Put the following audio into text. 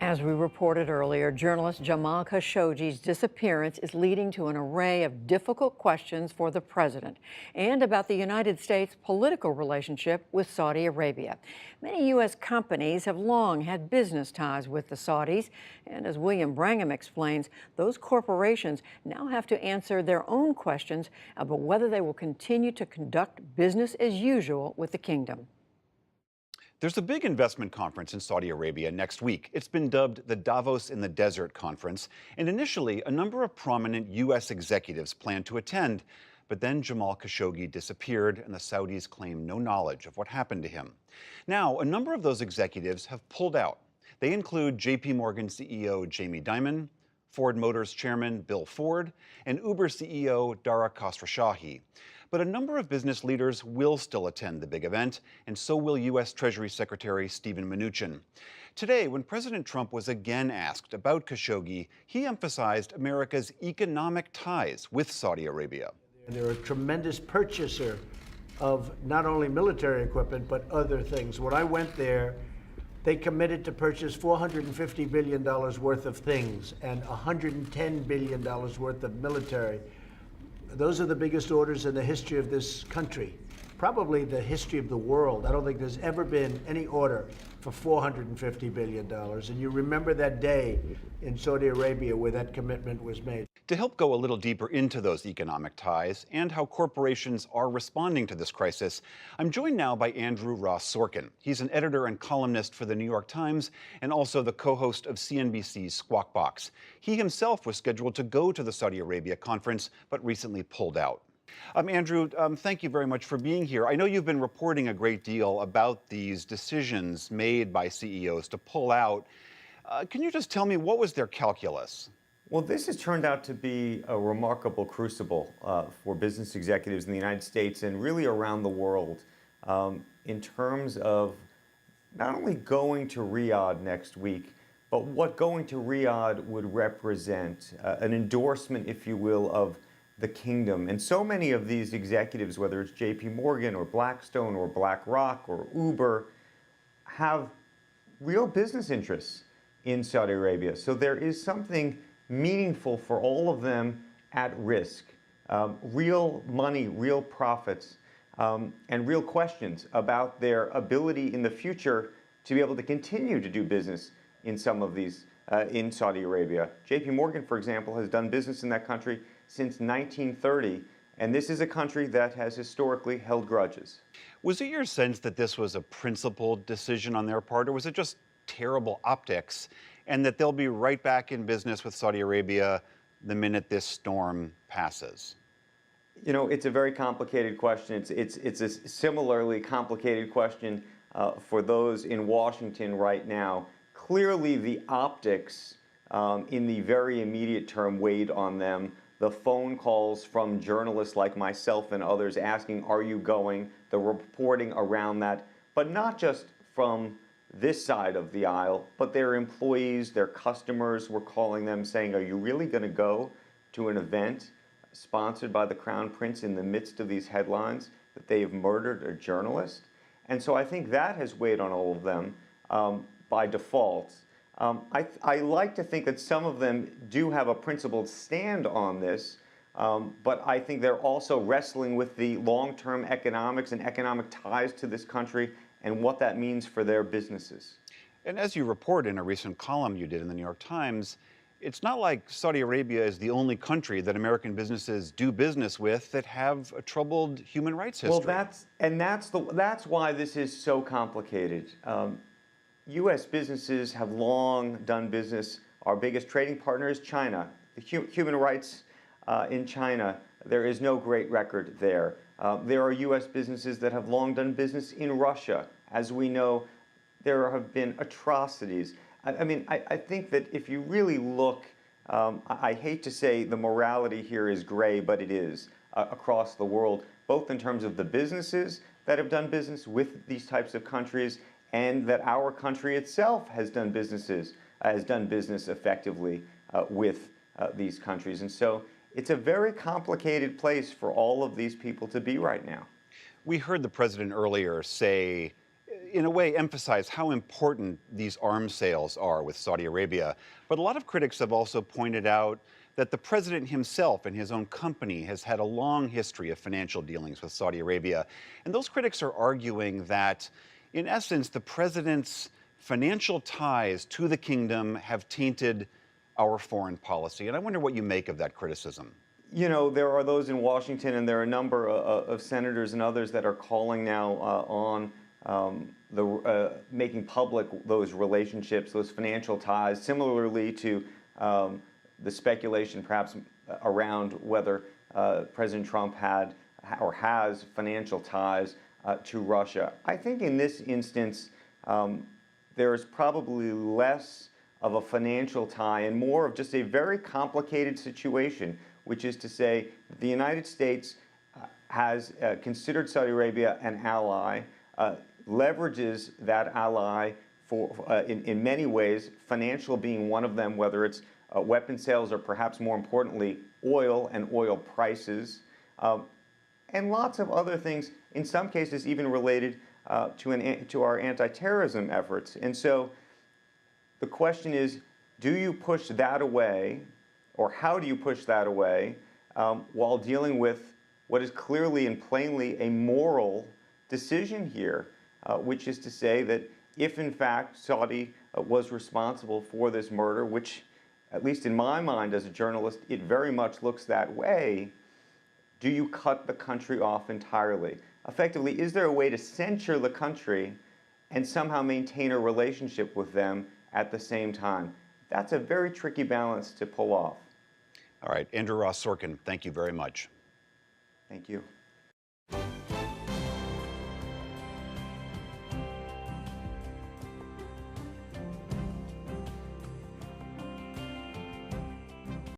As we reported earlier, journalist Jamal Khashoggi's disappearance is leading to an array of difficult questions for the president and about the United States' political relationship with Saudi Arabia. Many U.S. companies have long had business ties with the Saudis, and as William Brangham explains, those corporations now have to answer their own questions about whether they will continue to conduct business as usual with the kingdom. There's a big investment conference in Saudi Arabia next week. It's been dubbed the Davos in the Desert Conference. And initially, a number of prominent U.S. executives planned to attend. But then Jamal Khashoggi disappeared, and the Saudis claim no knowledge of what happened to him. Now, a number of those executives have pulled out. They include J.P. Morgan CEO Jamie Dimon, Ford Motors Chairman Bill Ford, and Uber CEO Dara Khosrowshahi. But a number of business leaders will still attend the big event, and so will U.S. Treasury Secretary Steven Mnuchin. Today, when President Trump was again asked about Khashoggi, he emphasized America's economic ties with Saudi Arabia. They're a tremendous purchaser of not only military equipment, but other things. When I went there, they committed to purchase $450 billion worth of things and $110 billion worth of military. Those are the biggest orders in the history of this country, probably the history of the world. I don't think there's ever been any order for $450 billion. And you remember that day in Saudi Arabia where that commitment was made. To help go a little deeper into those economic ties and how corporations are responding to this crisis, I'm joined now by Andrew Ross Sorkin. He's an editor and columnist for the New York Times and also the co-host of CNBC's Squawk Box. He himself was scheduled to go to the Saudi Arabia conference, but recently pulled out. Andrew, thank you very much for being here. I know you've been reporting a great deal about these decisions made by CEOs to pull out. Can you just tell me, what was their calculus? Well, this has turned out to be a remarkable crucible for business executives in the United States and really around the world in terms of not only going to Riyadh next week, but what going to Riyadh would represent, an endorsement, if you will, of the kingdom. And so many of these executives, whether it's J.P. Morgan or Blackstone or BlackRock or Uber, have real business interests in Saudi Arabia. So there is something meaningful for all of them at risk. Real money, real profits, and real questions about their ability in the future to be able to continue to do business in some of these, in Saudi Arabia. J.P. Morgan, for example, has done business in that country since 1930, and this is a country that has historically held grudges. Was it your sense that this was a principled decision on their part, or was it just terrible optics, and that they'll be right back in business with Saudi Arabia the minute this storm passes? You know, it's a very complicated question. It's a similarly complicated question for those in Washington right now. Clearly, the optics in the very immediate term weighed on them. The phone calls from journalists like myself and others asking, are you going? The reporting around that, but not just from this side of the aisle, but their employees, their customers were calling them saying, are you really going to go to an event sponsored by the Crown Prince in the midst of these headlines that they have murdered a journalist? And so I think that has weighed on all of them by default. I like to think that some of them do have a principled stand on this, but I think they're also wrestling with the long-term economics and economic ties to this country and what that means for their businesses. And as you report in a recent column you did in the New York Times, it's not like Saudi Arabia is the only country that American businesses do business with that have a troubled human rights history. Well, that's why this is so complicated. U.S. businesses have long done business. Our biggest trading partner is China. The human rights in China, there is no great record there. There are U.S. businesses that have long done business in Russia. As we know, there have been atrocities. I think that if you really look, I hate to say the morality here is gray, but it is across the world, both in terms of the businesses that have done business with these types of countries and that our country itself has done business effectively with these countries. And so it's a very complicated place for all of these people to be right now. We heard the president earlier say in a way, emphasize how important these arms sales are with Saudi Arabia. But a lot of critics have also pointed out that the president himself and his own company has had a long history of financial dealings with Saudi Arabia. And those critics are arguing that, in essence, the president's financial ties to the kingdom have tainted our foreign policy. And I wonder what you make of that criticism. You know, there are those in Washington, and there are a number of senators and others that are calling now on making public those relationships, those financial ties, similarly to the speculation perhaps around whether President Trump had or has financial ties to Russia. I think in this instance, there is probably less of a financial tie and more of just a very complicated situation, which is to say the United States has considered Saudi Arabia an ally, leverages that ally in many ways, financial being one of them, whether it's weapon sales or perhaps more importantly, oil and oil prices, and lots of other things, in some cases even related to our anti-terrorism efforts. And so the question is, do you push that away, or how do you push that away while dealing with what is clearly and plainly a moral decision here, which is to say that if in fact Saudi was responsible for this murder, which at least in my mind as a journalist, it very much looks that way, do you cut the country off entirely? Effectively, is there a way to censure the country and somehow maintain a relationship with them at the same time? That's a very tricky balance to pull off. All right, Andrew Ross Sorkin, thank you very much. Thank you.